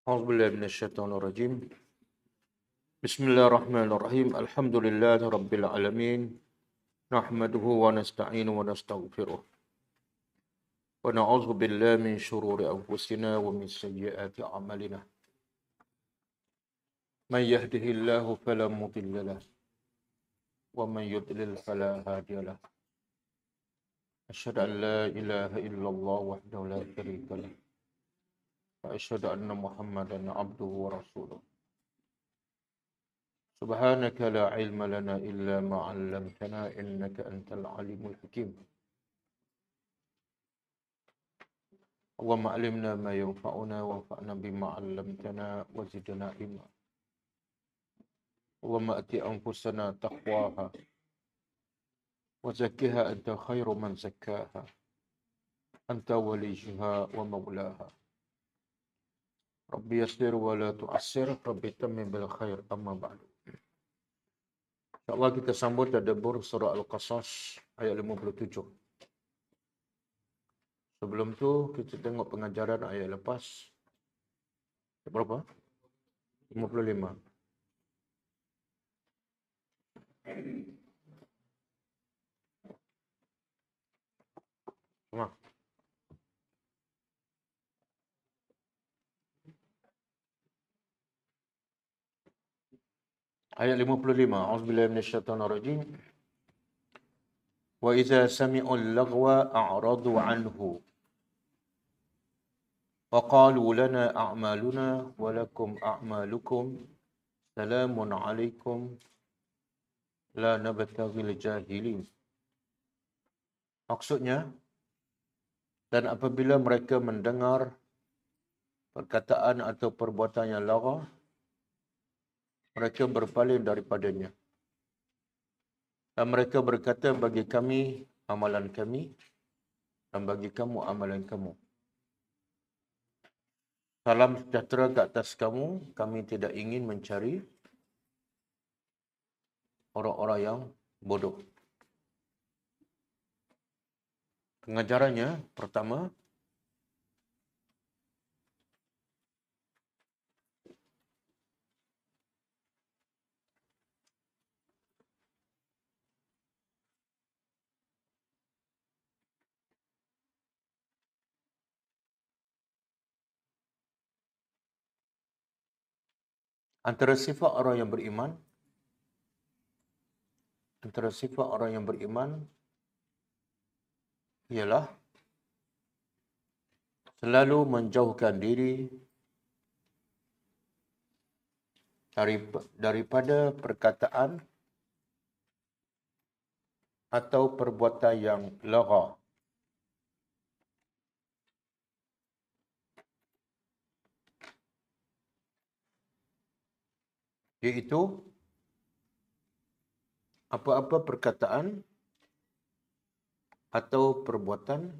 أعوذ بالله من الشيطان الرجيم. بسم الله الرحمن الرحيم. الحمد لله رب العالمين. نحمده ونستعينه ونستغفره. ونعوذ بالله من شرور أنفسنا ومن سيئات أعمالنا. من يهده الله فلا مضل له ومن يضلل فلا هادي له. أشهد أن لا إله إلا الله وحده لا شريك له. وأشهد أن محمدا عبده ورسوله. سبحانك لا علم لنا إلا ما علمتنا إنك أنت العليم الحكيم. اللهم علمنا ما ينفعنا وانفعنا بما علمتنا وزدنا علما. اللهم آت أنفسنا تقواها وزكها أنت خير من زكاها أنت وليها ومولاها. ربي يسر ولا تعسر ربي تمم بالخير أما بعد. InsyaAllah kita sambut tadabbur surah Al-Qasas ayat 57. Sebelum tu kita tengok pengajaran ayat lepas. Berapa? 55. Sama. Ayat 55. A'udzubillahi minasyaitonirrajim. Wa idza sami'ul lagwa a'radu anhu wa qalu lana a'maluna wa lakum a'malukum salamun 'alaikum la nabtaghil jahilin. Maksudnya, dan apabila mereka mendengar perkataan atau perbuatan yang lara, mereka berpaling daripadanya. Dan mereka berkata, bagi kami amalan kami dan bagi kamu amalan kamu. Salam sejahtera ke atas kamu, kami tidak ingin mencari orang-orang yang bodoh. Pengajarannya, pertama, antara sifat orang yang beriman, ialah selalu menjauhkan diri daripada perkataan atau perbuatan yang lara. Iaitu apa-apa perkataan atau perbuatan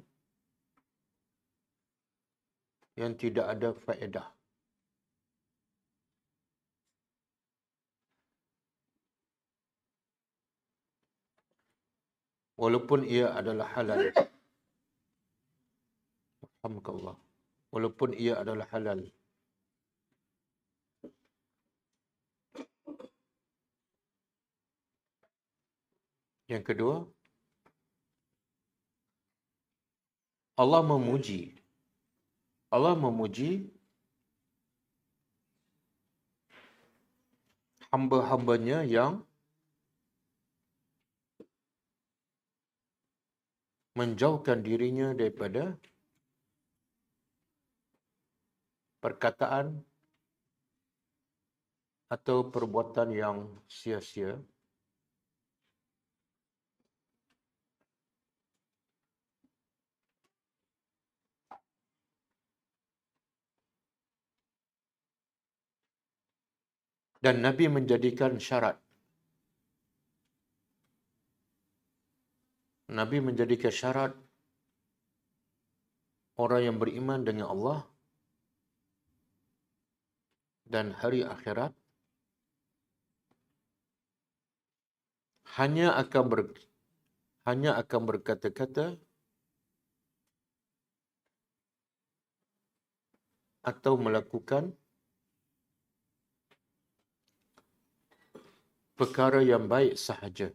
yang tidak ada faedah. Walaupun ia adalah halal. Alhamdulillah. Walaupun ia adalah halal. Yang kedua, Allah memuji hamba-hambanya yang menjauhkan dirinya daripada perkataan atau perbuatan yang sia-sia. Dan Nabi menjadikan syarat. Nabi menjadikan syarat orang yang beriman dengan Allah dan hari akhirat hanya akan berkata-kata atau melakukan perkara yang baik sahaja.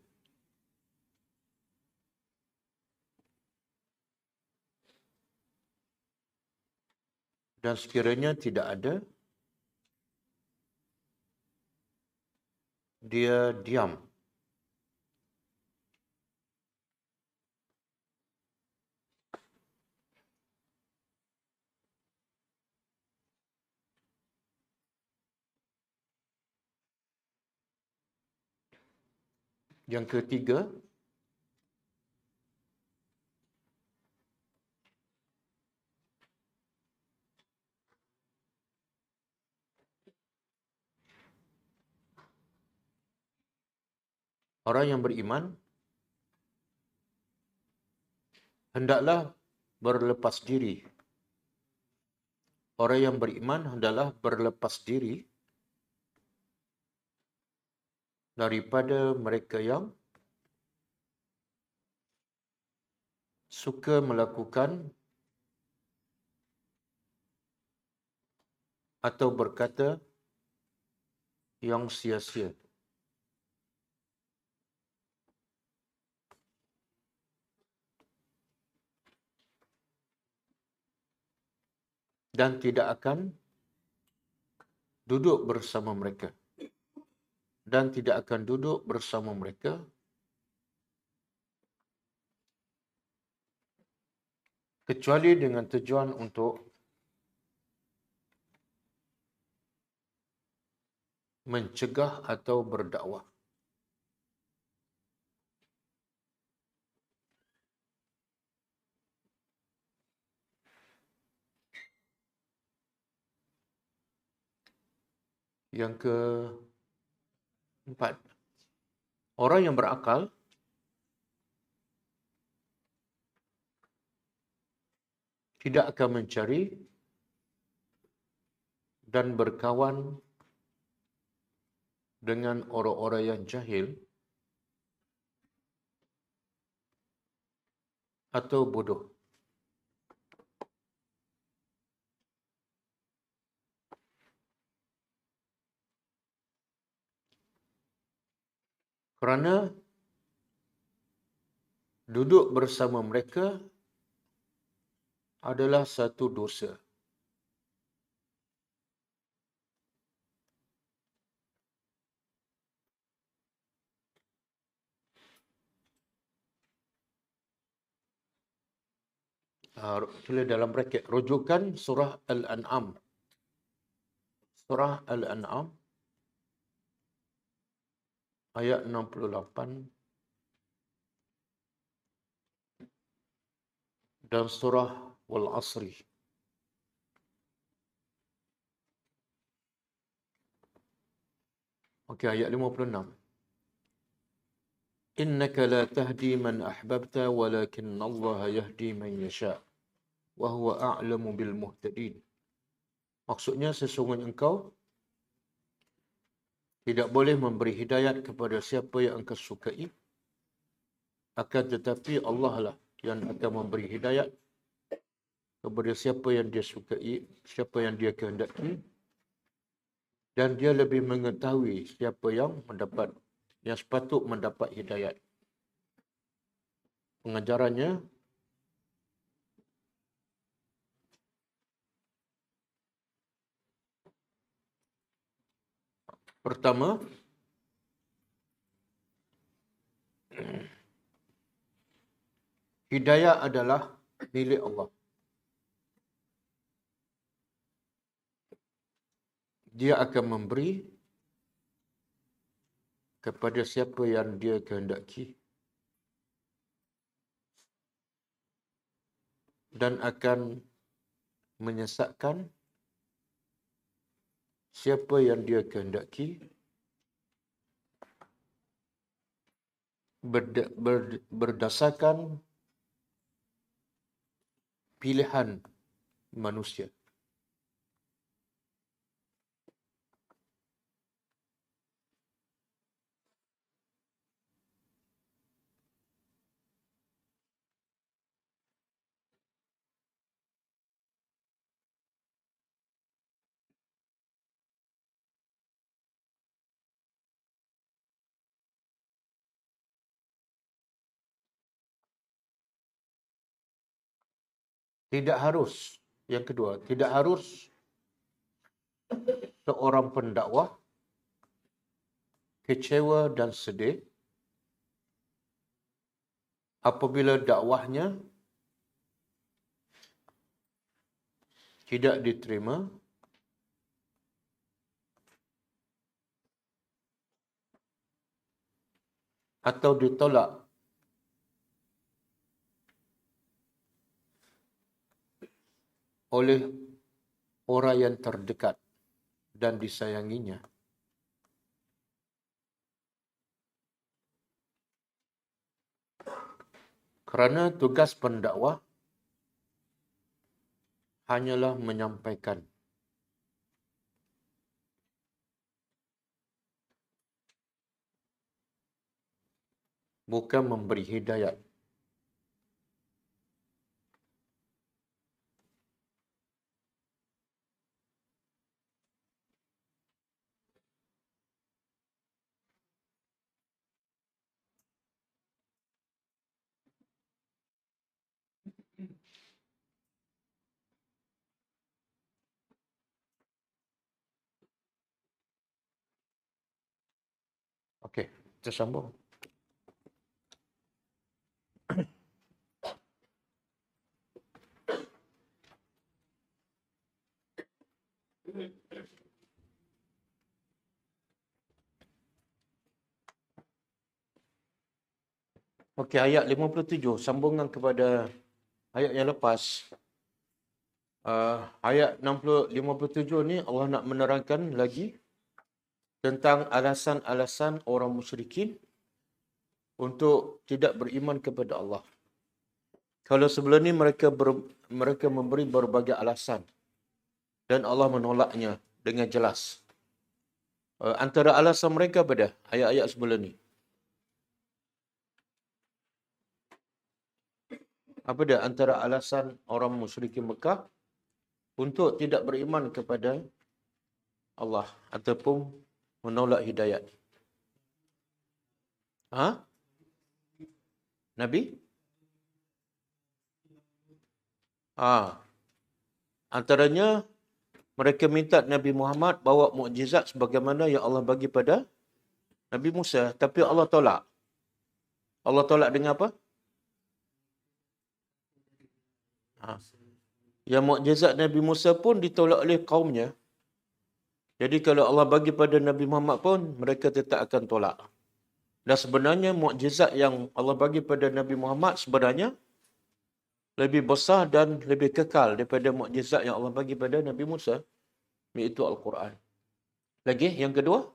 Dan sekiranya tidak ada, dia diam. Yang ketiga, orang yang beriman hendaklah berlepas diri. Orang yang beriman hendaklah berlepas diri daripada mereka yang suka melakukan atau berkata yang sia-sia. Dan tidak akan duduk bersama mereka. Dan tidak akan duduk bersama mereka kecuali dengan tujuan untuk mencegah atau berdakwah. Yang keempat, orang yang berakal tidak akan mencari dan berkawan dengan orang-orang yang jahil atau bodoh. Kerana duduk bersama mereka adalah satu dosa. Tulis dalam braket, rujukan surah Al-An'am. Surah Al-An'am ayat 68 dan surah Wal-Asri. Okey, ayat 56. Innaka la tahdi man ahbabta walakin Allah yahdi man yasha wa huwa a'lamu bil muhtadin. Maksudnya sesungguhnya engkau tidak boleh memberi hidayat kepada siapa yang engkau sukai, akan tetapi Allah lah yang akan memberi hidayat kepada siapa yang dia sukai, siapa yang dia kehendaki, dan dia lebih mengetahui siapa yang sepatut mendapat hidayat. Pengajarannya, pertama, hidayat adalah milik Allah. Dia akan memberi kepada siapa yang dia kehendaki dan akan menyesatkan siapa yang dia kehendaki berdasarkan pilihan manusia. Tidak harus. Yang kedua, tidak harus seorang pendakwah kecewa dan sedih apabila dakwahnya tidak diterima atau ditolak oleh orang yang terdekat dan disayanginya. Kerana tugas pendakwah hanyalah menyampaikan, bukan memberi hidayat. Okey, kita sambung. Okey, ayat 57, sambungan kepada ayat yang lepas. Ayat 57 ni Allah nak menerangkan lagi tentang alasan-alasan orang musyrikin untuk tidak beriman kepada Allah. Kalau sebelum ni mereka memberi berbagai alasan dan Allah menolaknya dengan jelas. Antara alasan mereka pada ayat-ayat sebelum ni. Apa dia antara alasan orang musyrikin Mekah untuk tidak beriman kepada Allah ataupun menolak hidayat? Nabi? Antaranya mereka minta Nabi Muhammad bawa mukjizat sebagaimana yang Allah bagi pada Nabi Musa, tapi Allah tolak. Allah tolak dengan apa? Yang mukjizat Nabi Musa pun ditolak oleh kaumnya. Jadi kalau Allah bagi pada Nabi Muhammad pun, mereka tetap akan tolak. Dan sebenarnya mukjizat yang Allah bagi pada Nabi Muhammad sebenarnya lebih besar dan lebih kekal daripada mukjizat yang Allah bagi pada Nabi Musa, iaitu Al-Quran. Lagi, yang kedua.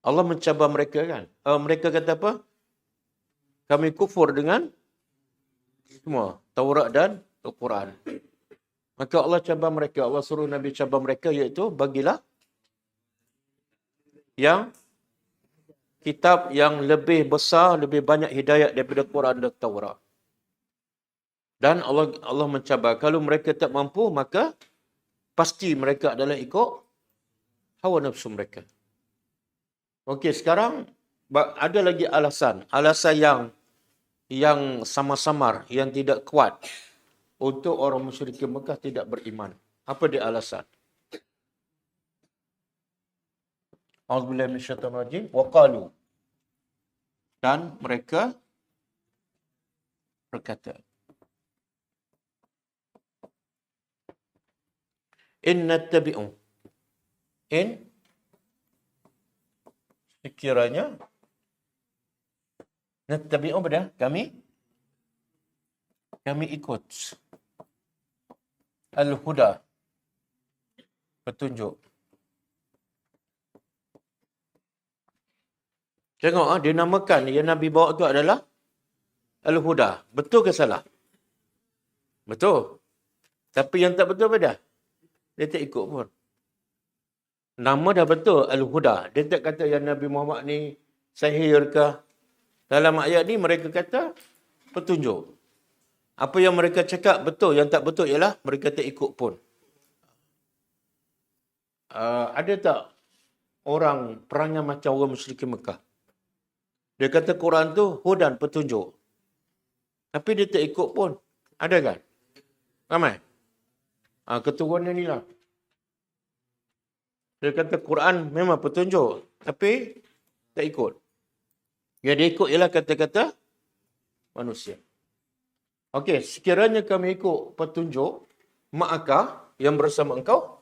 Allah mencabar mereka kan. Mereka kata apa? Kami kufur dengan semua Taurat dan Al-Quran. Maka Allah cabar mereka. Allah suruh Nabi cabar mereka, iaitu bagilah yang kitab yang lebih besar, lebih banyak hidayat daripada Quran dan Taurat. Dan Allah mencabar. Kalau mereka tak mampu, maka pasti mereka adalah ikut hawa nafsu mereka. Okey, sekarang ada lagi alasan. Alasan yang samar-samar, yang tidak kuat untuk orang musyrikin Mekah tidak beriman. Apa dia alasan? A'udzubillahi minasyaitonir rajim. Wa qalu. Dan mereka berkata, Inna tabi'u. Sekiranya nattabi'u pada kami ikut al-huda, petunjuk. Tengok, dia namakan yang Nabi bawa tu adalah al-huda. Betul ke salah? Betul. Tapi yang tak betul apa dah? Dia tak ikut pun. Nama dah betul, al-huda. Dia tak kata yang Nabi Muhammad ni sihir ke. Dalam ayat ni mereka kata petunjuk. Apa yang mereka cakap betul, yang tak betul ialah mereka tak ikut pun. Ada tak orang perangai macam orang musyrikin Mekah? Dia kata Quran tu hudan, petunjuk. Tapi dia tak ikut pun. Ada kan? Ramai? Keturunannya ni lah. Dia kata Quran memang petunjuk. Tapi tak ikut. Yang dia ikut ialah kata-kata manusia. Okey, sekiranya kami ikut petunjuk, makkah yang bersama engkau,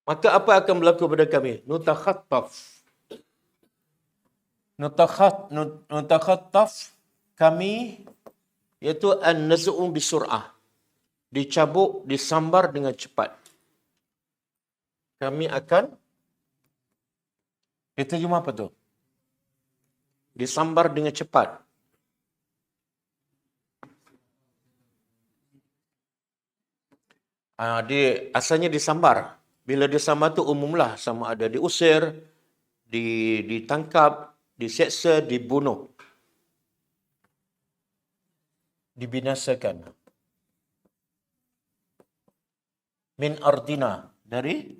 maka apa akan berlaku pada kami? Nutakhattaf kami, iaitu an-naz'u bisur'ah. Dicabuk, disambar dengan cepat. Kami akan, diterjemah apa tu? Disambar dengan cepat. Dia asalnya disambar. Bila disambar tu umumlah, sama ada diusir, ditangkap, diseksa, dibunuh, dibinasakan. Min ardina, dari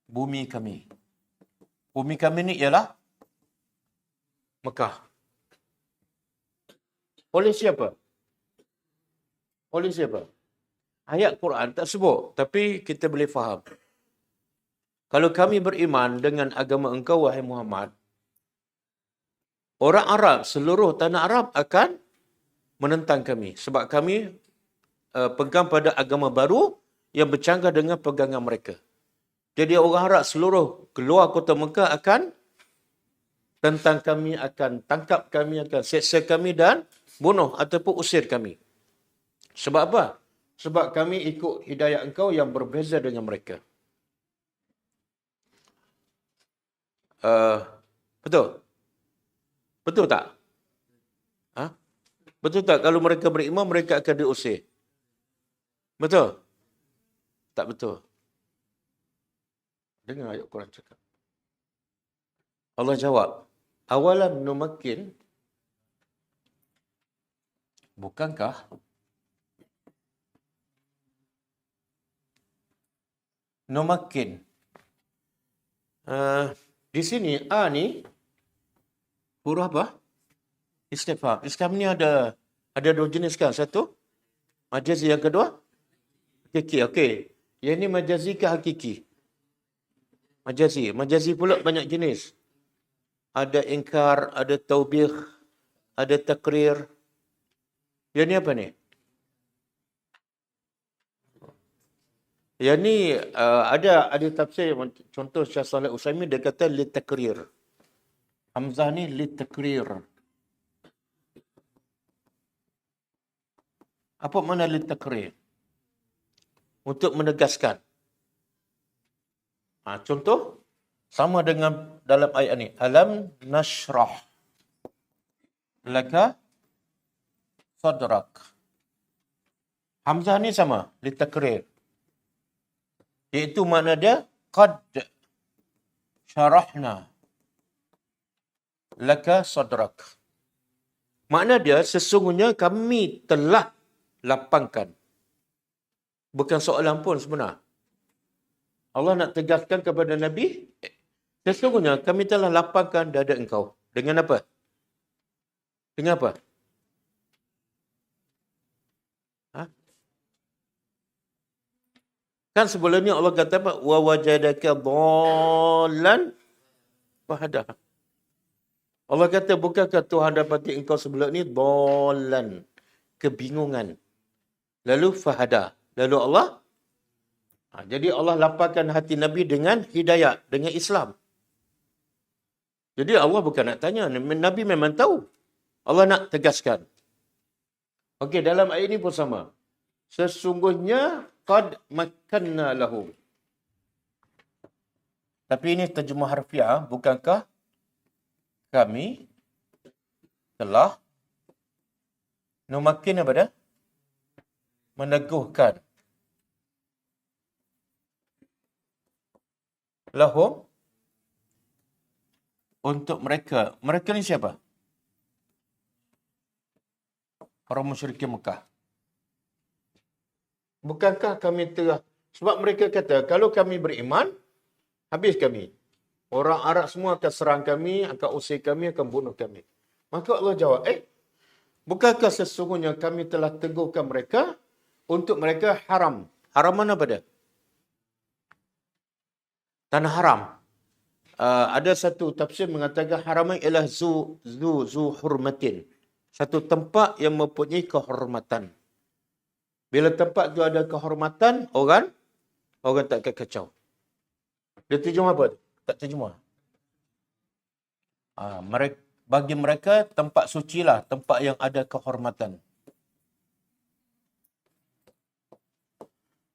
bumi kami. Bumi kami ni ialah Mekah. Oleh siapa? Oleh siapa? Ayat Quran tak sebut, tapi kita boleh faham. Kalau kami beriman dengan agama engkau, wahai Muhammad, orang Arab, seluruh tanah Arab akan menentang kami. Sebab kami pegang pada agama baru yang bercanggah dengan pegangan mereka. Jadi orang Arab seluruh keluar kota Mekah akan tentang kami, akan tangkap kami, akan seksa kami dan bunuh ataupun usir kami. Sebab apa? Sebab kami ikut hidayah engkau yang berbeza dengan mereka. Betul? Betul tak? Betul tak? Kalau mereka beriman, mereka akan diusir. Betul? Tak betul. Dengar ayat Quran cakap. Allah jawab, awalam numakkin, bukankah numakkin. Di sini ni huruf apa? Istifham. Istifham ni ada dua jenis kan? Satu majazi, yang kedua hakiki. Okey. Yang ni majazi ke hakiki? Majazi. Majazi pula banyak jenis. Ada ingkar, ada taubih, ada takrir. Yang ni apa ni? Yang ni ada tafsir, contoh Syekh Saleh Utsaimin, dia kata litakrir. Hamzah ni litakrir. Apa makna litakrir? Untuk menegaskan. Contoh sama dengan dalam ayat ni, alam nashrah laka sadrak. Hamzah ni sama, litakrir. Iaitu makna dia qad syarahna laka sadrak. Makna dia sesungguhnya kami telah lapangkan. Bukan soalan pun sebenar. Allah nak tegaskan kepada Nabi, sesungguhnya kami telah lapangkan dada engkau. Dengan apa? Dengan apa? Kan sebelumnya Allah kata apa? Wa wajadaka dhallan fahada. Allah kata, bukankah Tuhan dapati engkau sebelum ni dhallan, kebingungan. Lalu fahada. Lalu Allah, jadi Allah lapangkan hati Nabi dengan hidayah, dengan Islam. Jadi Allah bukan nak tanya, Nabi memang tahu. Allah nak tegaskan. Okey, dalam ayat ini pun sama. Sesungguhnya qad makkanna lahu. Tapi ini terjemah harfiah, bukankah kami telah numakkin apa dah? Meneguhkan lahum untuk mereka. Mereka ni siapa? Orang musyrikin Mekah. Bukankah kami telah Sebab mereka kata, kalau kami beriman, habis kami. Orang Arab semua akan serang kami, akan usir kami, akan bunuh kami. Maka Allah jawab, bukankah sesungguhnya kami telah teguhkan mereka untuk mereka haram. Haram mana pada? Tanah haram. Ada satu tafsir mengatakan haram ialah zu hurmatin. Satu tempat yang mempunyai kehormatan. Bila tempat tu ada kehormatan, orang tak akan kacau. Dia terjemah apa? Tak terjemah. Bagi mereka, tempat suci lah. Tempat yang ada kehormatan.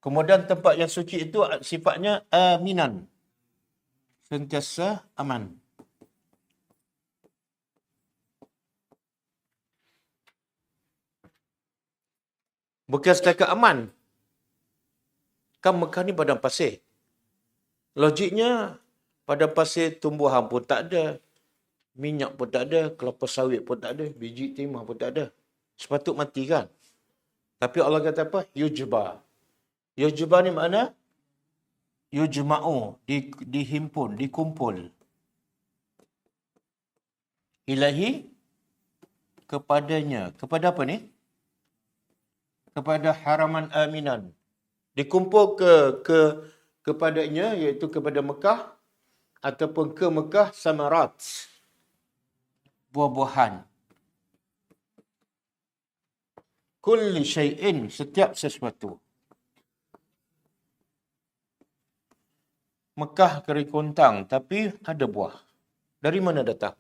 Kemudian tempat yang suci itu sifatnya aminan. Sentiasa aman. Bukan setakat aman. Kan Mekah ni padang pasir. Logiknya, padang pasir tumbuhan pun tak ada. Minyak pun tak ada. Kelapa sawit pun tak ada. Biji timah pun tak ada. Sepatut mati kan? Tapi Allah kata apa? Yujba. Yujba ni makna? Yujma'u. Dihimpun, dikumpul. Ilahi kepadanya. Kepada apa ni? Kepada haraman aminan. Dikumpul kepadanya, iaitu kepada Mekah, ataupun ke Mekah, samarat. Buah-buahan. Kulli syai'in, setiap sesuatu. Mekah keri kontang, tapi ada buah. Dari mana datang?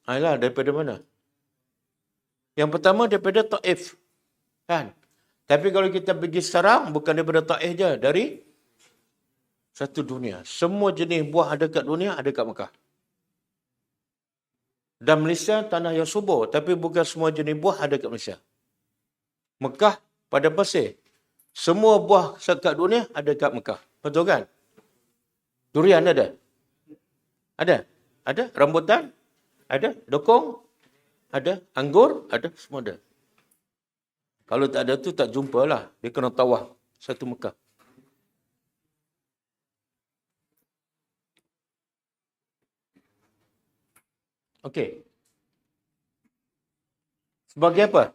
Ayolah, daripada mana? Yang pertama daripada Taif. Kan? Tapi kalau kita pergi sekarang, bukan daripada Taif je. Dari satu dunia. Semua jenis buah ada kat dunia, ada kat Mekah. Dan Malaysia, tanah yang subur. Tapi bukan semua jenis buah ada kat Malaysia. Mekah, pada pasir. Semua buah kat dunia ada kat Mekah. Betul kan? Durian ada? Ada? Ada? Rambutan? Ada? Dokong? Ada? Anggur? Ada? Semua ada. Kalau tak ada tu tak jumpa lah. Dia kena tawaf satu Mekah. Okey. Sebagai apa?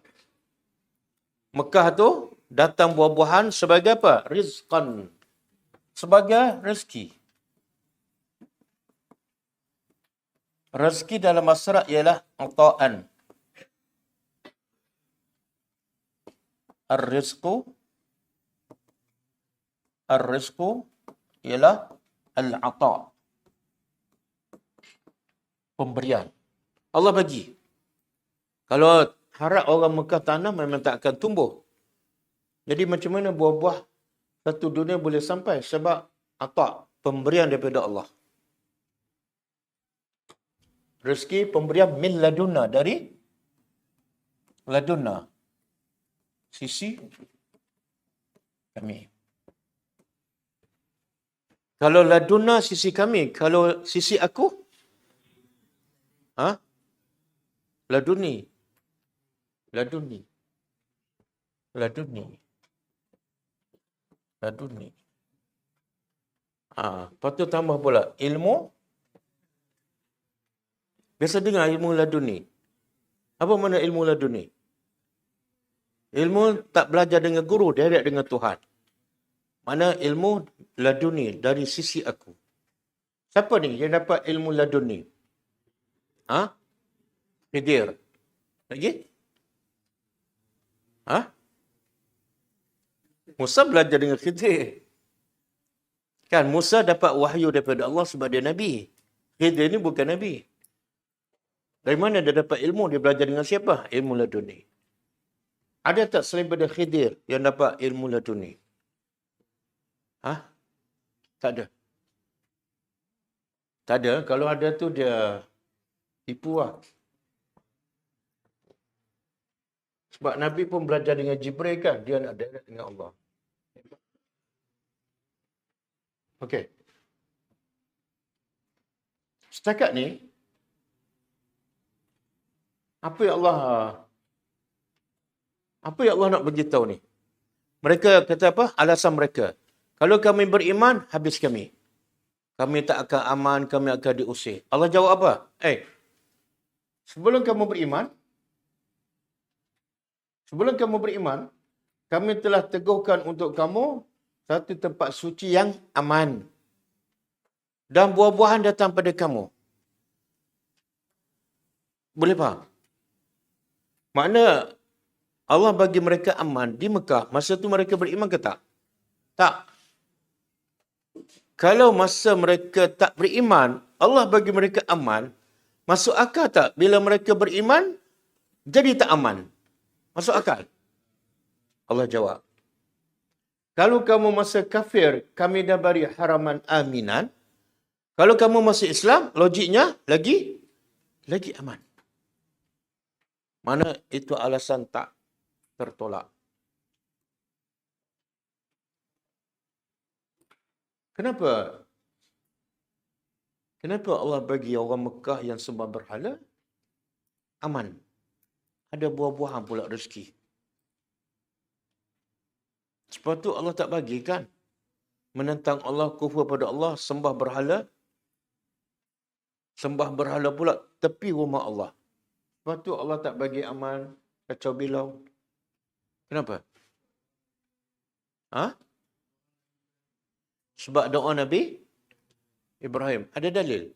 Mekah tu datang buah-buahan sebagai apa? Rizqan. Sebagai rezeki. Rezeki dalam masyarakat ialah ata'an. Ar-rizqu ialah al-ata'. Pemberian. Allah bagi. Kalau harap orang Mekah tanam memang tak akan tumbuh. Jadi macam mana buah-buah satu dunia boleh sampai? Sebab ata', pemberian daripada Allah. Rezeki pemberian min ladunna, dari ladunna. Sisi kami. Kalau ladunna sisi kami, kalau sisi aku, laduni. Lepas tu tambah pula ilmu. Biasa dengar ilmu laduni. Apa makna ilmu laduni? Ilmu tak belajar dengan guru, direct dengan Tuhan. Mana ilmu laduni, dari sisi aku. Siapa ni yang dapat ilmu laduni? Khidir. Lagi? Musa belajar dengan Khidir. Kan Musa dapat wahyu daripada Allah sebab dia Nabi. Khidir ni bukan Nabi. Dari mana dia dapat ilmu? Dia belajar dengan siapa? Ilmu laduni. Ada tak selain daripada Khidir yang dapat ilmu laduni? Tak ada. Tak ada. Kalau ada tu dia tipu lah. Sebab Nabi pun belajar dengan Jibril kan. Dia nak direct dengan Allah. Okey. Setakat ni, apa yang Allah nak beritahu ni? Mereka kata apa? Alasan mereka. Kalau kami beriman, habis kami. Kami tak akan aman, kami akan diusir. Allah jawab apa? Sebelum kamu beriman, kami telah teguhkan untuk kamu satu tempat suci yang aman. Dan buah-buahan datang pada kamu. Boleh faham? Makna Allah bagi mereka aman di Mekah. Masa tu mereka beriman ke tak? Tak. Kalau masa mereka tak beriman, Allah bagi mereka aman, masuk akal tak? Bila mereka beriman, jadi tak aman. Masuk akal? Allah jawab. Kalau kamu masa kafir, kami dah beri haraman aminan. Kalau kamu masuk Islam, logiknya lagi aman. Mana itu alasan tak tertolak. Kenapa Allah bagi orang Mekah yang sembah berhala aman? Ada buah-buahan pula rezeki. Sebab tu Allah tak bagi kan? Menentang Allah, kufur pada Allah, sembah berhala pula tepi rumah Allah. Sebab tu Allah tak bagi aman, kacau bilau. Kenapa? Sebab doa Nabi Ibrahim. Ada dalil?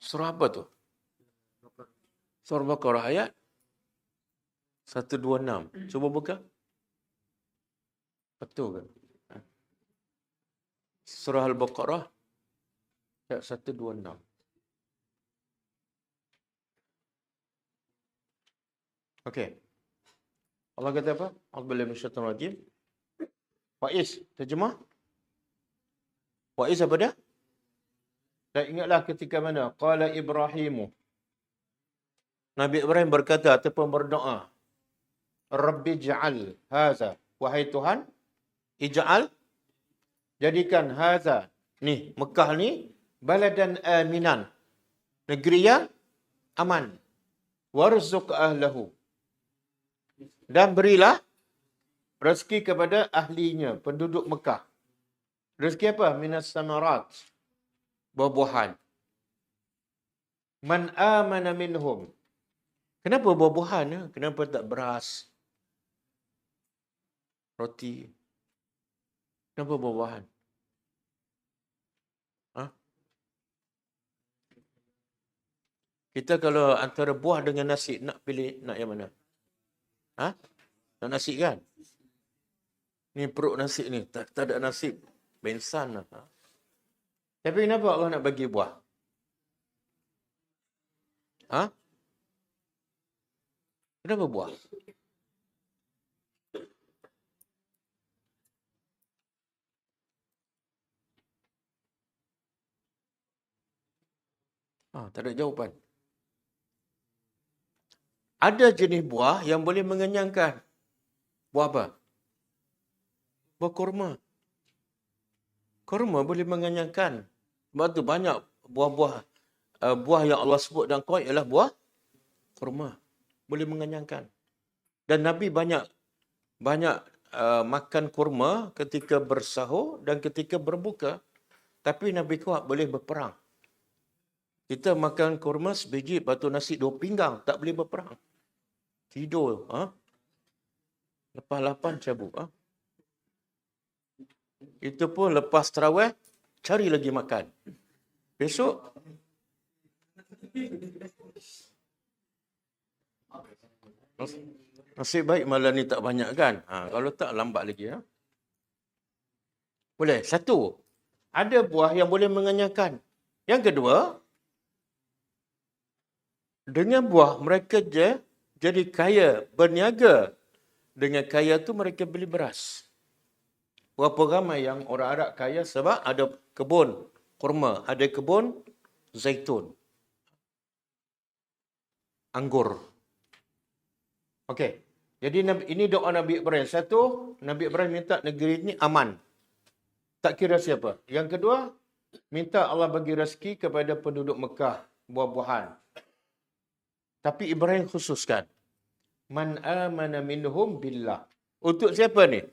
Surah apa tu? Surah Baqarah ayat 126. Cuba buka. Betul ke? Surah Al-Baqarah ayat 126. Okey. Allah kata apa? A'udzubillahi minasyaitonir rajim. Faiz, terjemah. Faiz apa dia? Dan ingatlah ketika mana qala Ibrahimu. Nabi Ibrahim berkata ataupun berdoa, Rabbi ij'al haza. Wahai Tuhan, jadikan haza, ni Mekah ni, baladan aminan, negeri yang aman. Warzuq ahlahu. Dan berilah rezeki kepada ahlinya, penduduk Mekah. Rezeki apa? Minas samarat. Buah-buahan. Man amana minhum. Kenapa buah-buahan? Kenapa tak beras? Roti? Kenapa buah-buahan? Kita kalau antara buah dengan nasi, nak pilih nak yang mana? Nak nasi kan? Ni perut nasi ni. Tak ada nasi. Bensan lah. Tapi kenapa Allah nak bagi buah? Kenapa buah? Tak ada jawapan. Ada jenis buah yang boleh mengenyangkan. Buah apa? Buah kurma. Kurma boleh mengenyangkan. Sebab tu banyak buah yang Allah sebut dalam Quran ialah buah kurma. Boleh mengenyangkan. Dan Nabi banyak makan kurma ketika bersahur dan ketika berbuka. Tapi Nabi kuat boleh berperang. Kita makan kurma sebiji, lepas tu nasi 2 pinggang. Tak boleh berperang. Tidur. Lepas 8 cabut. Itu pun lepas tarawih, cari lagi makan. Besok, nasib baik malam ni tak banyak kan? Kalau tak, lambat lagi. Boleh. Satu, ada buah yang boleh mengenyangkan. Yang kedua, dengan buah mereka jadi kaya, berniaga. Dengan kaya tu mereka beli beras. Berapa ramai yang orang Arab kaya sebab ada kebun kurma, ada kebun zaitun, anggur. Okey. Jadi ini doa Nabi Ibrahim. Satu, Nabi Ibrahim minta negeri ini aman. Tak kira siapa. Yang kedua, minta Allah bagi rezeki kepada penduduk Mekah, buah-buahan. Tapi Ibrahim khususkan. Man amana minhum billah. Untuk siapa ni?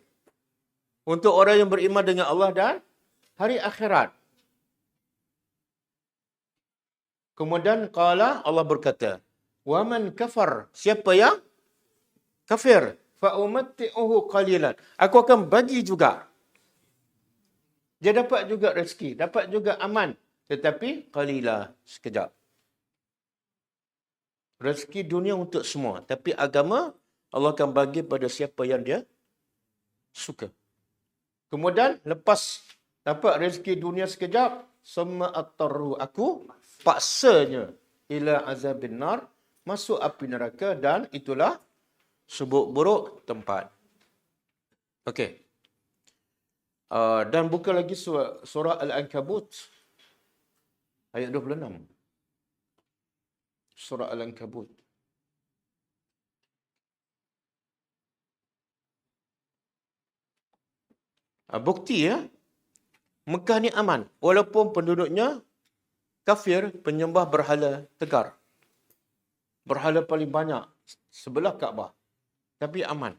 Untuk orang yang beriman dengan Allah dan hari akhirat. Kemudian qala, Allah berkata, wa man kafar, siapa yang kafir, fa umatti'uhu qalilan. Aku akan bagi juga. Dia dapat juga rezeki, dapat juga aman, tetapi qalila, sekejap. Rezeki dunia untuk semua, tapi agama Allah akan bagi pada siapa yang dia suka. Kemudian lepas dapat rezeki dunia sekejap, summa attaru, aku paksanya ila azabin nar, masuk api neraka, dan itulah seburuk-buruk tempat. Okey. Dan buka lagi surah Al-Ankabut ayat 26. Surah Al-Ankabut. Bukti ya, Mekah ni aman. Walaupun penduduknya kafir, penyembah berhala tegar. Berhala paling banyak sebelah Kaabah. Tapi aman.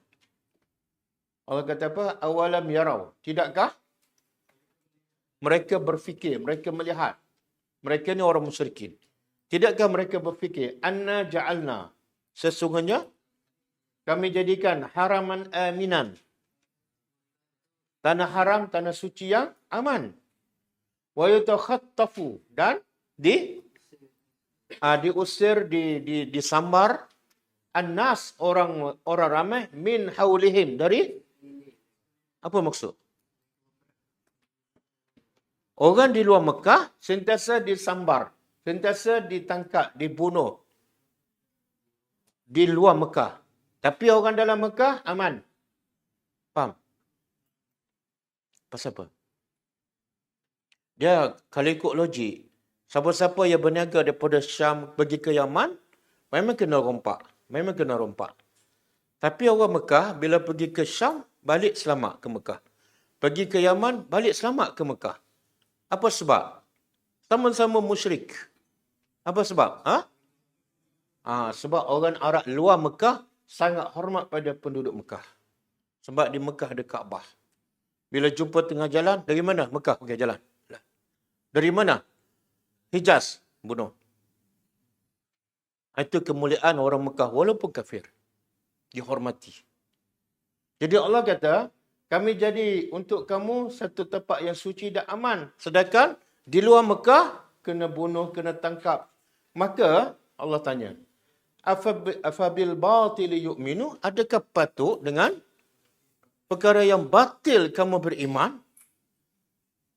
Allah kata apa? Awalam yarau. Tidakkah mereka berfikir, mereka melihat. Mereka ni orang musyrikin. Tidakkah mereka berfikir, anna ja'alna, sesungguhnya kami jadikan haraman aminan. Tanah haram, tanah suci yang aman. Wa yutakhattafu, dan diusir, disambar annas, orang ramai, min haulihim, dari apa maksud? Orang di luar Mekah sentiasa disambar, sentiasa ditangkap, dibunuh di luar Mekah. Tapi orang dalam Mekah aman. Faham? Pasal apa? Dia kalau ikut logik, siapa-siapa yang berniaga daripada Syam pergi ke Yaman, memang kena rompak. Memang kena rompak. Tapi orang Mekah bila pergi ke Syam, balik selamat ke Mekah. Pergi ke Yaman, balik selamat ke Mekah. Apa sebab? Sama-sama musyrik. Apa sebab? Sebab orang Arab luar Mekah sangat hormat pada penduduk Mekah. Sebab di Mekah ada Kaabah. Bila jumpa tengah jalan, dari mana? Mekah pakai jalan. Dari mana? Hijaz, bunuh. Itu kemuliaan orang Mekah walaupun kafir. Dihormati. Jadi Allah kata, kami jadi untuk kamu satu tempat yang suci dan aman. Sedangkan di luar Mekah, kena bunuh, kena tangkap. Maka Allah tanya, afabil batili yu'minu, adakah patut dengan perkara yang batil kamu beriman?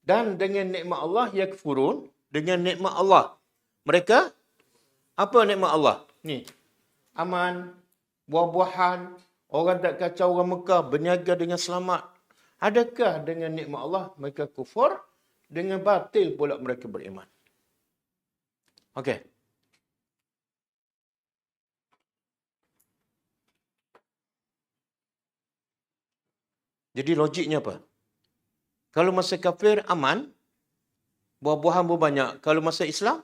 Dan dengan nikmat Allah yakfurun, dengan nikmat Allah mereka, apa nikmat Allah? Ni, aman, buah-buahan, orang tak kacau orang Mekah, berniaga dengan selamat. Adakah dengan nikmat Allah mereka kufur? Dengan batil pula mereka beriman. Okey. Jadi logiknya apa? Kalau masa kafir aman, buah-buahan pun banyak. Kalau masa Islam,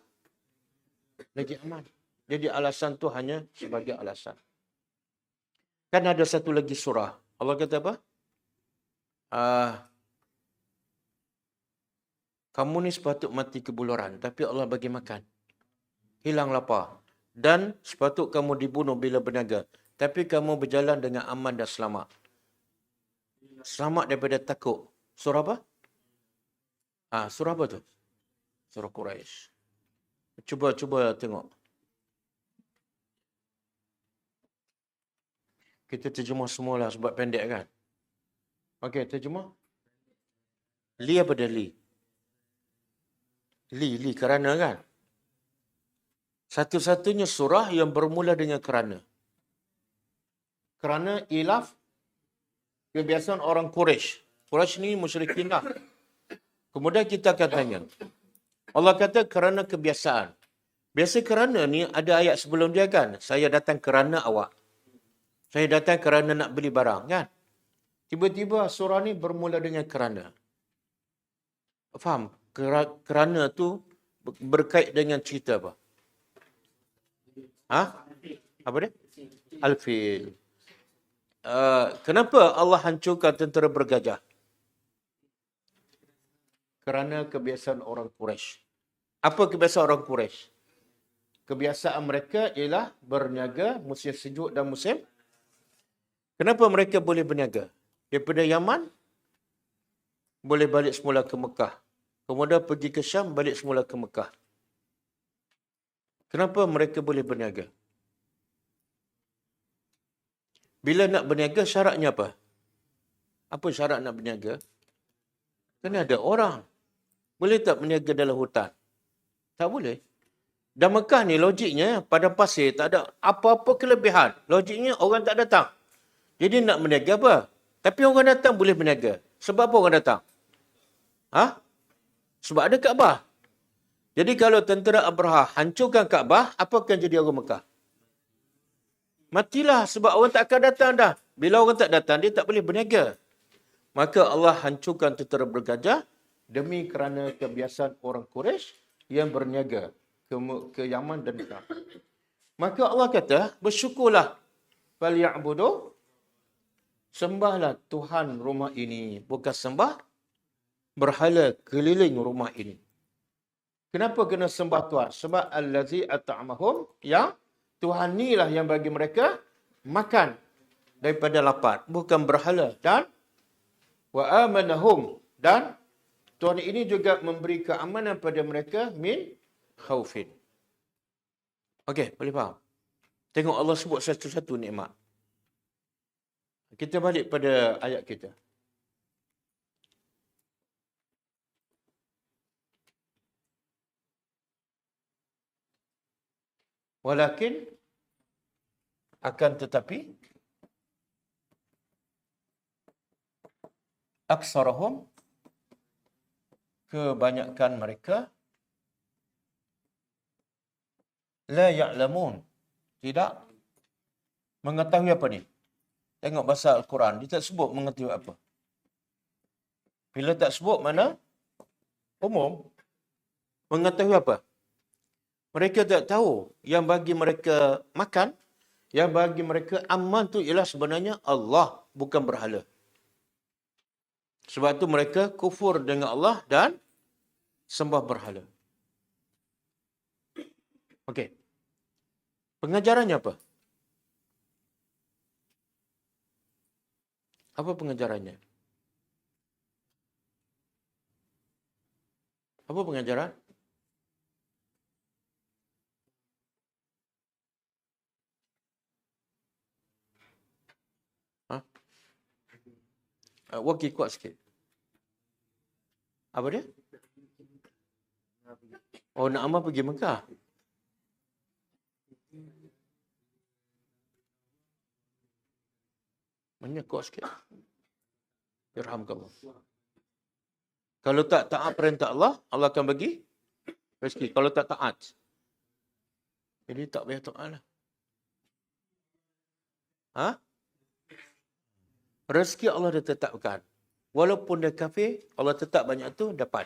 lagi aman. Jadi alasan tu hanya sebagai alasan. Kan ada satu lagi surah. Allah kata apa? Kamu ni sepatut mati kebuluran, tapi Allah bagi makan. Hilang lapar. Dan sepatut kamu dibunuh bila berniaga, tapi kamu berjalan dengan aman dan selamat. Selamat daripada takut. Surah apa? Surah apa tu? Surah Quraisy. Cuba tengok. Kita terjemah semualah sebab pendek kan. Okey, terjemah. Li apa dia li? Li kerana kan. Satu-satunya surah yang bermula dengan kerana. Kerana ilaf kebiasaan orang Quraisy. Quraisy ni musyrikin lah. Kemudian kita akan tanya. Allah kata kerana kebiasaan. Biasa kerana ni ada ayat sebelum dia kan. Saya datang kerana awak. Saya datang kerana nak beli barang kan. Tiba-tiba surah ni bermula dengan kerana. Faham? Kerana tu berkait dengan cerita apa? Apa dia? Al-Fil. Kenapa Allah hancurkan tentera bergajah? Kerana kebiasaan orang Quraisy. Apa kebiasaan orang Quraisy? Kebiasaan mereka ialah berniaga musim sejuk dan musim. Kenapa mereka boleh berniaga? Daripada Yaman, boleh balik semula ke Mekah. Kemudian pergi ke Syam, balik semula ke Mekah. Kenapa mereka boleh berniaga? Bila nak berniaga, syaratnya apa? Apa syarat nak berniaga? Kena ada orang. Boleh tak berniaga dalam hutan? Tak boleh. Dan Mekah ni logiknya, pada pasir tak ada apa-apa kelebihan. Logiknya orang tak datang. Jadi nak berniaga apa? Tapi orang datang boleh berniaga. Sebab apa orang datang? Sebab ada Kaabah. Jadi kalau tentera Abraha hancurkan Kaabah, apa akan jadi orang Mekah? Matilah sebab orang tak akan datang dah. Bila orang tak datang, dia tak boleh berniaga. Maka Allah hancurkan tentera bergajah demi kerana kebiasaan orang Quraisy yang berniaga ke Yaman dan Syam. Maka Allah kata, bersyukurlah. Falyabudu, sembahlah Tuhan rumah ini. Bukan sembah berhala keliling rumah ini. Kenapa kena sembah Tuhan? Sebab allazi at'amahum, yang Tuhan ni lah yang bagi mereka makan daripada lapar. Bukan berhala. Dan wa amanahum, dan Tuhan ini juga memberi keamanan pada mereka min khaufin. Okey, boleh faham? Tengok Allah sebut satu-satu nikmat. Kita balik pada ayat kita. Walakin, akan tetapi, aksarahum, kebanyakan mereka, la ya'lamun, tidak mengetahui apa ni. Tengok bahasa Al-Quran, dia tak sebut mengetahui apa. Bila tak sebut mana? Umum. Mengetahui apa? Mereka tak tahu yang bagi mereka makan, yang bagi mereka aman tu ialah sebenarnya Allah, bukan berhala. Sebab tu mereka kufur dengan Allah dan sembah berhala. Okey. Pengajarannya apa? Apa pengajarannya? Apa pengajaran? Waki kuat sikit. Apa dia? Oh, nak amal pergi Mekah. Mana kuat sikit. Irhamkallah. Kalau tak taat perintah Allah, Allah akan bagi rezeki. Kalau tak taat. Jadi tak payah taat lah. Rezeki Allah dah tetapkan. Walaupun dia kafir, Allah tetap banyak tu dapat.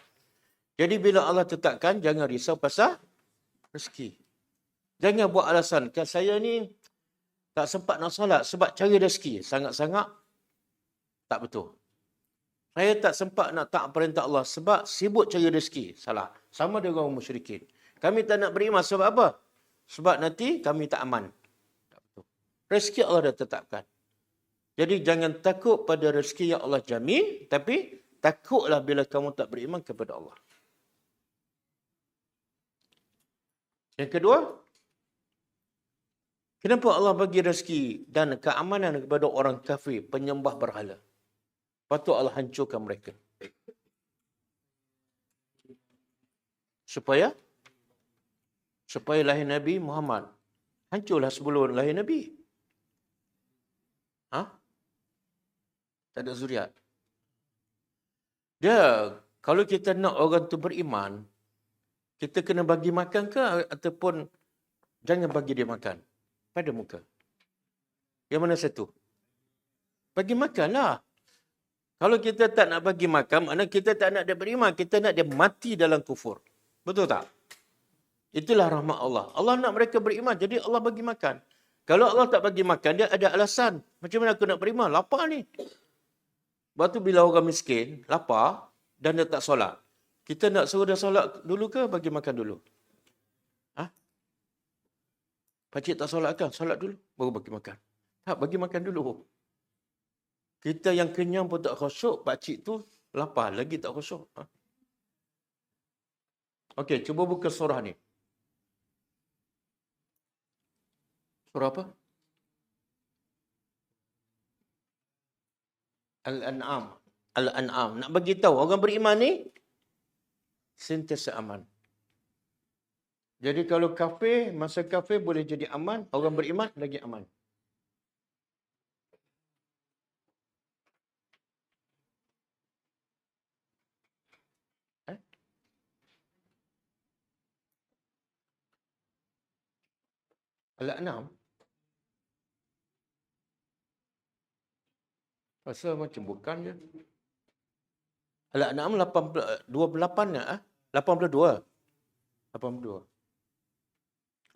Jadi bila Allah tetapkan, jangan risau pasal rezeki. Jangan buat alasan, kan saya ni tak sempat nak solat sebab cari rezeki. Sangat-sangat tak betul. Saya tak sempat nak taat perintah Allah sebab sibuk cari rezeki. Salah. Sama dengan orang musyrikin. Kami tak nak beriman sebab apa? Sebab nanti kami tak aman. Tak betul. Rezeki Allah dah tetapkan. Jadi jangan takut pada rezeki yang Allah jamin, tapi takutlah bila kamu tak beriman kepada Allah. Yang kedua, kenapa Allah bagi rezeki dan keamanan kepada orang kafir, penyembah berhala? Patut Allah hancurkan mereka. Supaya lahir Nabi Muhammad. Hancurlah sebelum lahir Nabi. Tak ada zuriat. Dia, kalau kita nak orang tu beriman, kita kena bagi makan ke ataupun jangan bagi dia makan? Pada muka. Yang mana satu? Bagi makanlah. Kalau kita tak nak bagi makan, maknanya kita tak nak dia beriman. Kita nak dia mati dalam kufur. Betul tak? Itulah rahmat Allah. Allah nak mereka beriman, jadi Allah bagi makan. Kalau Allah tak bagi makan, dia ada alasan. Macam mana aku nak beriman? Lapar ni. Lepas tu bila orang miskin, lapar, dan dia tak solat. Kita nak suruh dia solat dulu ke bagi makan dulu? Ha? Pakcik tak solat kan? Solat dulu, baru bagi makan. Tak, bagi makan dulu. Kita yang kenyang pun tak khusyuk, pakcik tu lapar, lagi tak khusyuk. Ha? Okey, cuba buka surah ni. Surah apa? Al-An'am. Al-An'am. Nak bagi tahu orang beriman ni sentiasa aman. Jadi kalau kafir, masa kafir boleh jadi aman, orang beriman lagi aman. Al-An'am. Rasa macam bukan je. Al-An'am 28 ya? 82. 82.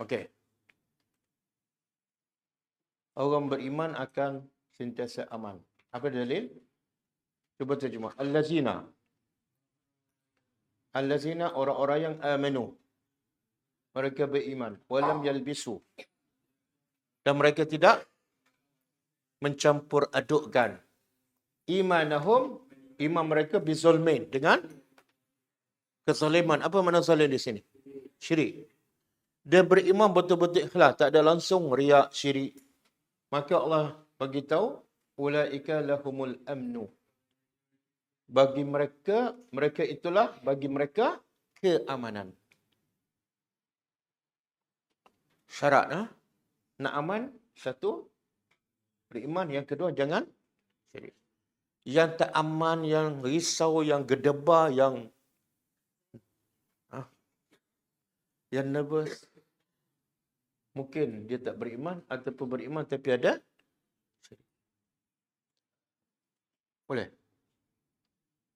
Okey. Orang beriman akan sentiasa aman. Apa dalil? Cuba terjemah. Allazina. Allazina orang-orang yang amanu. Mereka beriman. Walam yalbisu. Dan mereka tidak mencampur adukkan imanahum, iman mereka bizulmin, dengan kezaliman. Apa makna zalim di sini? Syirik. Dia beriman betul-betul ikhlas, tak ada langsung riak, syirik. Maka Allah bagi tahu ulaika lahumul amnu. Bagi mereka, mereka itulah bagi mereka keamanan. Syarat nak aman, satu beriman, yang kedua jangan syirik. Yang tak aman, yang risau, yang gedebar, yang nervous, mungkin dia tak beriman ataupun beriman tapi ada syirik. Boleh.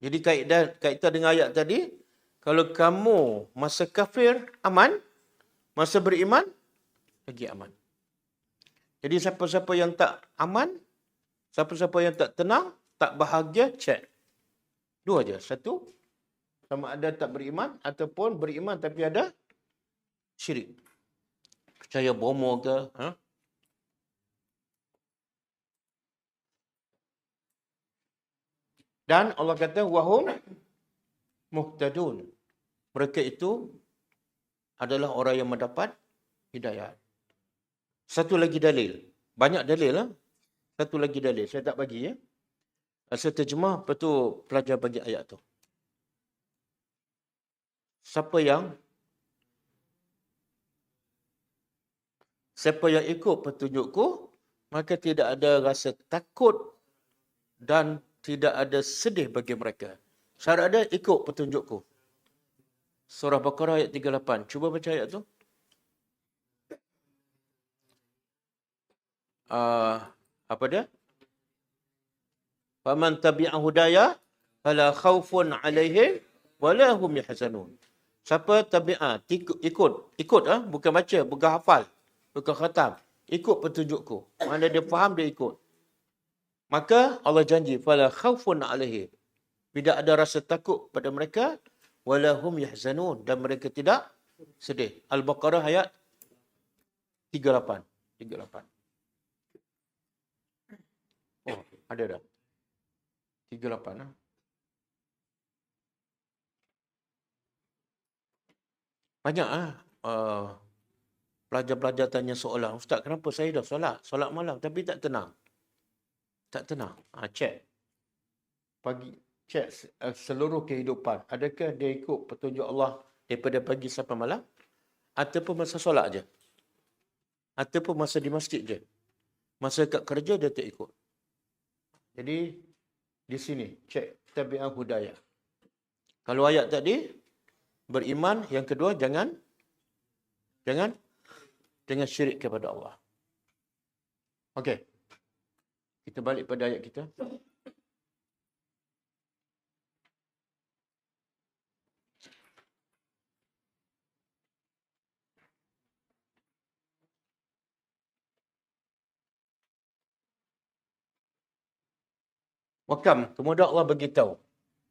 Jadi kaitan dengan ayat tadi, kalau kamu masa kafir aman, masa beriman lagi aman. Jadi siapa-siapa yang tak aman, siapa-siapa yang tak tenang, tak bahagia, cek. Dua je. Satu, sama ada tak beriman ataupun beriman tapi ada syirik. Percaya bomo ke? Ha? Dan Allah kata, wahum muhtadun. Mereka itu adalah orang yang mendapat hidayah. Satu lagi dalil. Banyak dalil lah. Satu lagi dalil. Saya tak bagi ya. Saya terjemah, lepas tu pelajar bagi ayat tu. Siapa yang ikut petunjukku, maka tidak ada rasa takut dan tidak ada sedih bagi mereka. Syarat dia ikut petunjukku. Surah Baqarah ayat 38. Cuba baca ayat tu. Apa dia? Faman tabi'a hudaya fala khaufun 'alaihim wala hum yahzanun. Siapa tabi'ah, ikut bukan baca, bukan hafal, bukan khatam. Ikut petunjukku. Mana dia faham, dia ikut. Maka Allah janji fala khaufun 'alaihim. Tidak ada rasa takut pada mereka, wala hum yahzanun, dan mereka tidak sedih. Al-Baqarah ayat 38. 38. Oh, ada dah. 38 . Banyak pelajar-pelajar tanya soalan, Ustaz, kenapa saya dah solat malam tapi tak tenang? Tak tenang. Cek. Cek seluruh kehidupan. Adakah dia ikut petunjuk Allah daripada pagi sampai malam? Ataupun masa solat je? Ataupun masa di masjid je? Masa kat kerja dia tak ikut. Jadi di sini cek tabi'ah hudayah. Kalau ayat tadi beriman, yang kedua jangan syirik kepada Allah. Okey. Kita balik pada ayat kita. Wakam. Kemudian Allah beritahu.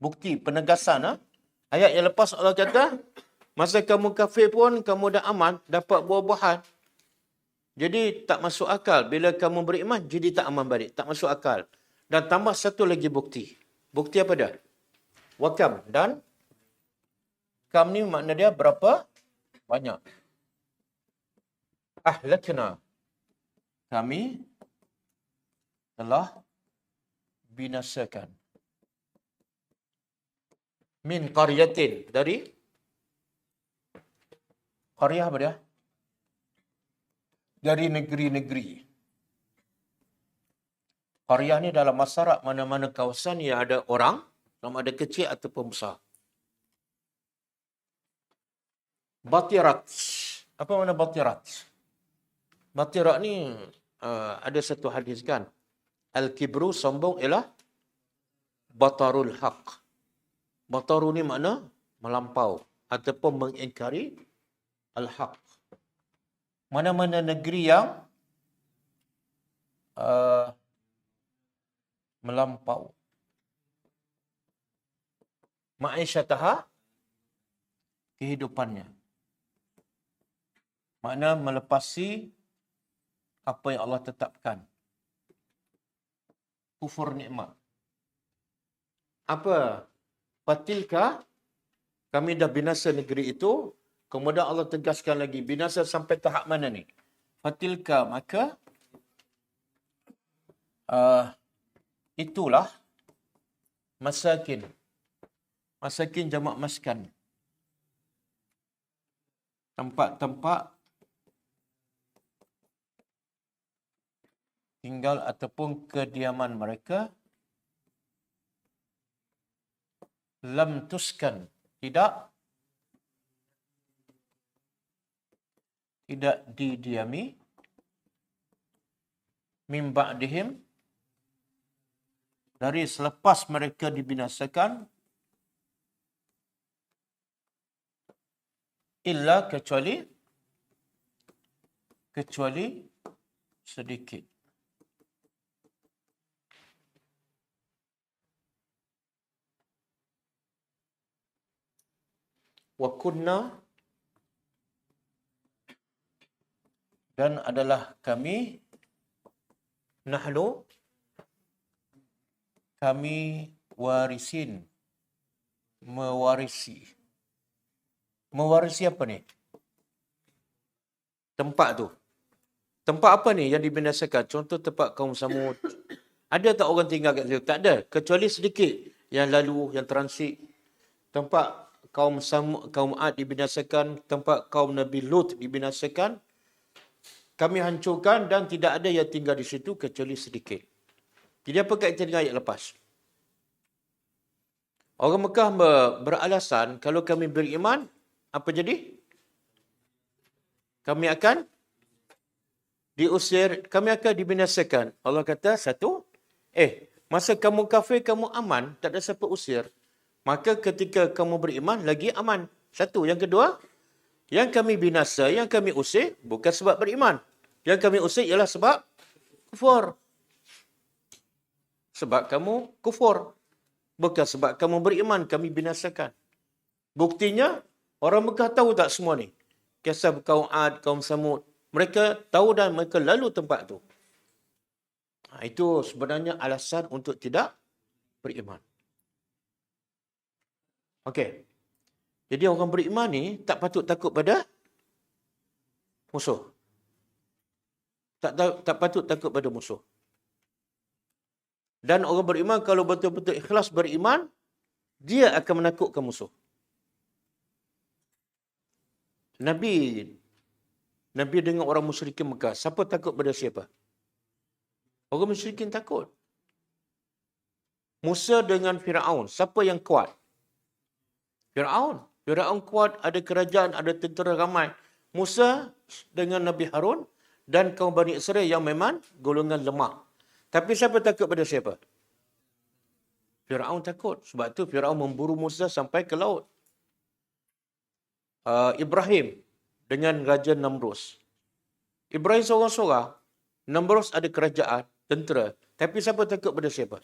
Bukti penegasan. Ayat yang lepas Allah kata, masa kamu kafir pun kamu dah aman, dapat buah-buahan. Jadi tak masuk akal. Bila kamu beriman, jadi tak aman balik. Tak masuk akal. Dan tambah satu lagi bukti. Bukti apa dah? Wakam. Dan kam ni makna dia berapa? Banyak. Ahlakna. Kami telah binasakan. Min qaryatin. Dari qaryah apa dia? Dari negeri-negeri. Qaryah ni dalam masyarakat mana-mana kawasan yang ada orang, sama ada kecil ataupun besar. Batirat. Apa makna batirat? Batirat ni ada satu hadis kan. Al-kibru sombong ialah batarul haq. Bataru ni makna melampau ataupun mengingkari al-haq. Mana-mana negeri yang melampau. Ma'isyataha, kehidupannya. Makna melepasi apa yang Allah tetapkan. Kufur nikmat. Apa? Fatilka, kami dah binasa negeri itu. Kemudian Allah tegaskan lagi, binasa sampai tahap mana ni? Fatilka, maka itulah masakin. Masakin jamak maskan. Tempat-tempat tinggal ataupun kediaman mereka. Lam tuskan. Tidak didiami. Min ba'dihim. Dari selepas mereka dibinasakan. Illa kecuali sedikit. Wa kunna, dan adalah kami, nahnu, kami warisin, mewarisi. Mewarisi apa ni? Tempat tu. Tempat apa ni yang dibinasakan? Contoh tempat kaum Samud. Ada tak orang tinggal kat situ? Tak ada. Kecuali sedikit yang lalu, yang transit. Tempat kaum Samud, kaum Ad dibinasakan. Tempat kaum Nabi Lut dibinasakan. Kami hancurkan dan tidak ada yang tinggal di situ kecuali sedikit. Jadi apa kaitan dengan ayat lepas? Orang Mekah beralasan kalau kami beriman, apa jadi? Kami akan diusir, kami akan dibinasakan. Allah kata, satu, masa kamu kafir, kamu aman, tak ada siapa usir. Maka ketika kamu beriman, lagi aman. Satu. Yang kedua, yang kami binasa, yang kami usir, bukan sebab beriman. Yang kami usir ialah sebab kufur. Sebab kamu kufur. Bukan sebab kamu beriman, kami binasakan. Buktinya, orang Mekah tahu tak semua ni? Kisah kaum Ad, kaum Samud. Mereka tahu dan mereka lalu tempat tu. Itu sebenarnya alasan untuk tidak beriman. Okey. Jadi orang beriman ni tak patut takut pada musuh. Tak patut takut pada musuh. Dan orang beriman kalau betul-betul ikhlas beriman, dia akan menakutkan musuh. Nabi dengan orang musyrikin Mekah, siapa takut pada siapa? Orang musyrikin takut. Musa dengan Firaun, siapa yang kuat? Firaun. Firaun kuat, ada kerajaan, ada tentera ramai. Musa dengan Nabi Harun dan kaum Bani Israel yang memang golongan lemah. Tapi siapa takut pada siapa? Firaun takut. Sebab tu Firaun memburu Musa sampai ke laut. Ibrahim dengan Raja Namrus. Ibrahim seorang-seorang. Namrus ada kerajaan, tentera. Tapi siapa takut pada siapa?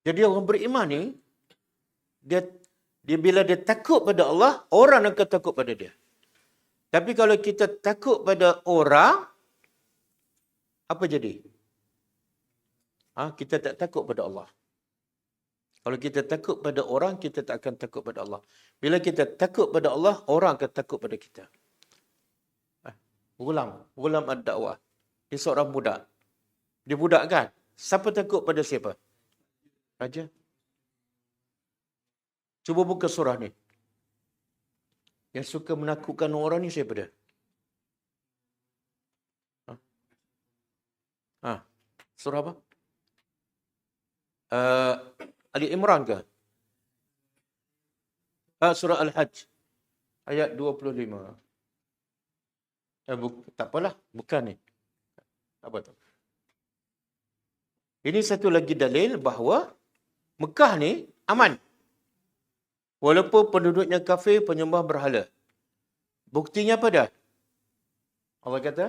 Jadi orang beriman ni, dia bila dia takut pada Allah, orang akan takut pada dia. Tapi kalau kita takut pada orang, apa jadi? Kita tak takut pada Allah. Kalau kita takut pada orang, kita tak akan takut pada Allah. Bila kita takut pada Allah, orang akan takut pada kita. Ghulam ad-dakwah. Dia seorang budak. Dia budak kan? Siapa takut pada siapa? Raja. Cuba buka surah ni. Yang suka menakutkan orang ni siapa dia? Surah apa? Ali Imran ke? Surah Al-Hajj. Ayat 25. Tak apalah. Bukan ni. Apa tu? Ini satu lagi dalil bahawa Mekah ni aman. Walaupun penduduknya kafir, penyembah berhala. Buktinya apa dah? Allah kata,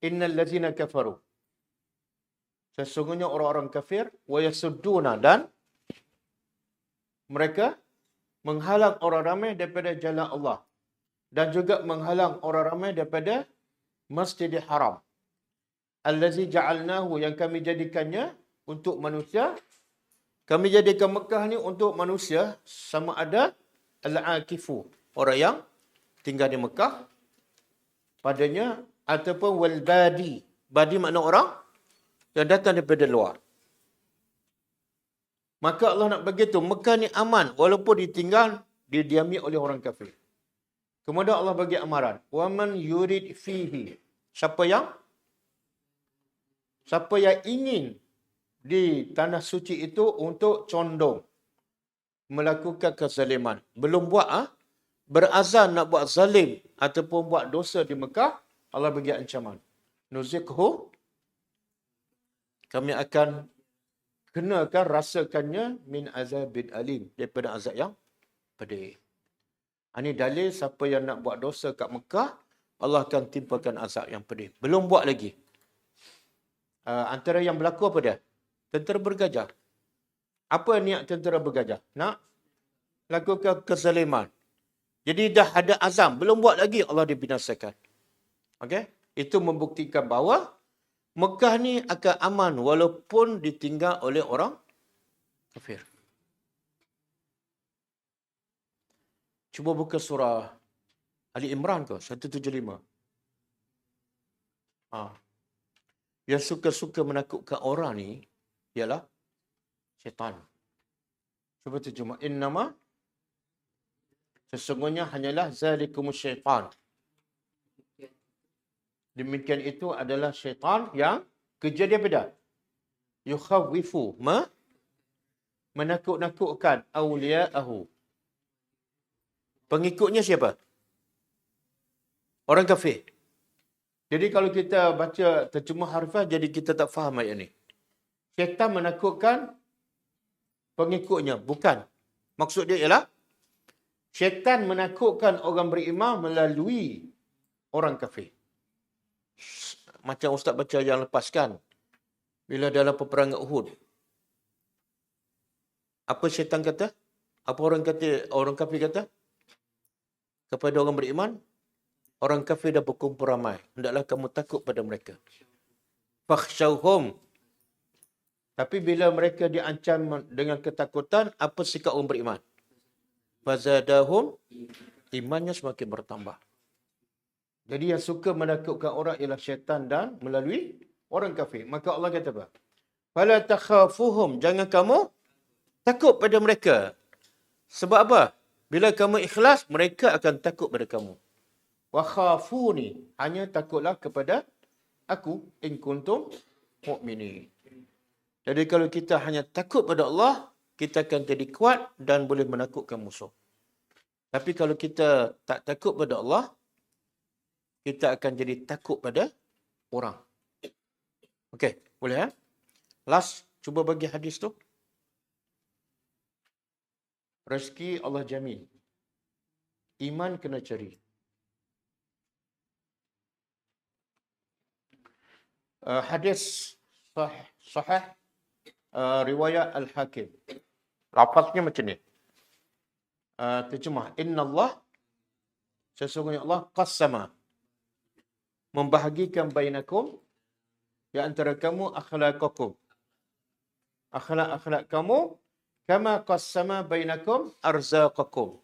Innal lazina kafaru. Sesungguhnya orang-orang kafir, wa yasudduna, dan mereka menghalang orang ramai daripada jalan Allah. Dan juga menghalang orang ramai daripada Masjidil Haram. Allazi ja'alnahu, yang kami jadikannya untuk manusia. Kami jadikan Mekah ni untuk manusia, sama ada al-akifu, orang yang tinggal di Mekah padanya, ataupun wal badi. Badi makna orang yang datang daripada luar. Maka Allah nak begitu, Mekah ni aman walaupun didiami oleh orang kafir. Kemudian Allah bagi amaran, wa man yurid fihi, siapa yang ingin di tanah suci itu untuk condong melakukan kezaliman, belum buat berazam nak buat zalim ataupun buat dosa di Mekah, Allah bagi ancaman. Nuzikhu, kami akan kenakan, rasakannya min azabin alim, daripada azab yang pedih. Ini dalil siapa yang nak buat dosa kat Mekah, Allah akan timpakan azab yang pedih. Belum buat lagi. Antara yang berlaku apa dia? Tentera bergajah. Apa niat tentera bergajah? Nak lakukan kezaliman. Jadi dah ada azam, belum buat lagi, Allah dibinasakan. Okey? Itu membuktikan bahawa Mekah ni akan aman walaupun ditinggal oleh orang kafir. Cuba buka surah Ali Imran ke? 175. Yang suka-suka menakutkan orang ni ialah syaitan. Cuba terjemah. Innama, sesungguhnya hanyalah zalikumus syaitan. Demikian itu adalah syaitan yang kerja dia beda. Yukhawwifu, menakut-nakutkan awliya'ahu. Pengikutnya siapa? Orang kafir. Jadi kalau kita baca terjemah harfiah, jadi kita tak faham ayat ni. Syaitan menakutkan pengikutnya. Bukan. Maksud dia ialah syaitan menakutkan orang beriman melalui orang kafir. Macam Ustaz baca yang lepas kan. Bila dalam peperangan Uhud. Apa syaitan kata? Apa orang kafir kata? Kepada orang beriman, orang kafir dah berkumpul ramai. Hendaklah kamu takut pada mereka. Fakhshawhum. Tapi bila mereka diancam dengan ketakutan, apa sikap orang beriman? Fazadahum, imannya semakin bertambah. Jadi yang suka menakutkan orang ialah syaitan dan melalui orang kafir. Maka Allah kata apa? Fala takhafuhum, jangan kamu takut pada mereka. Sebab apa? Bila kamu ikhlas, mereka akan takut pada kamu. Wa khafuni, hanya takutlah kepada aku, in kuntum mu'minin. Jadi kalau kita hanya takut pada Allah, kita akan jadi kuat dan boleh menakutkan musuh. Tapi kalau kita tak takut pada Allah, kita akan jadi takut pada orang. Okey, boleh ya? Last, cuba bagi hadis tu. Rezeki Allah jamin. Iman kena cari. Hadis sahih riwayat Al-Hakim. Lafaznya macam ni. Terjemah. Inna Allah, sesungguhnya Allah, qassama, membahagikan bainakum, di antara kamu, akhlaqakum, akhlak-akhlak kamu, kama qassama bainakum arzaqakum,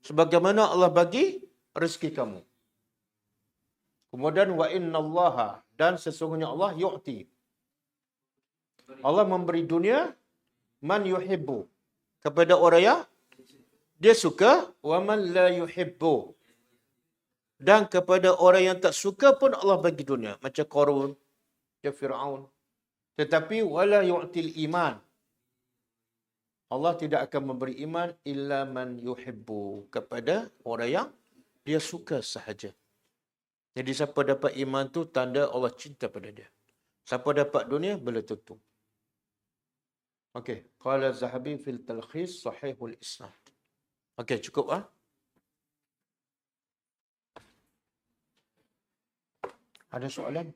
sebagaimana Allah bagi rezeki kamu. Kemudian wa innallaha, dan sesungguhnya Allah yu'ti, Allah memberi dunia, man yuhibbu, kepada orang yang dia suka, wa man la yuhibbu, dan kepada orang yang tak suka pun Allah bagi dunia, macam Qarun, macam Fir'aun. Tetapi wala yu'til iman, Allah tidak akan memberi iman illa man yuhibbu, kepada orang yang dia suka sahaja. Jadi siapa dapat iman tu tanda Allah cinta pada dia. Siapa dapat dunia belum tentu. Okey, qala Zahabi fil talkhis sahihul isnad. Okey, cukup ah. Ada soalan?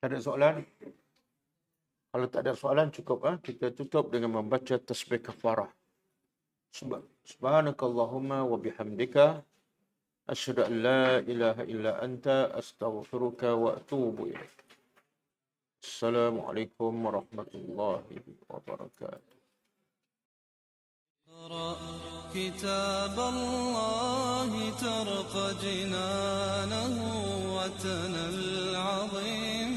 Tak ada soalan? Kalau tak ada soalan cukup ah. Kita tutup dengan membaca tasbih kafarah. Subhanakallahumma wa bihamdika asyhadu an la ilaha illa anta astaghfiruka wa atubu ilaik. Assalamualaikum warahmatullahi wabarakatuh. اقرأ كتاب الله ترق جنانه وتنل عظيم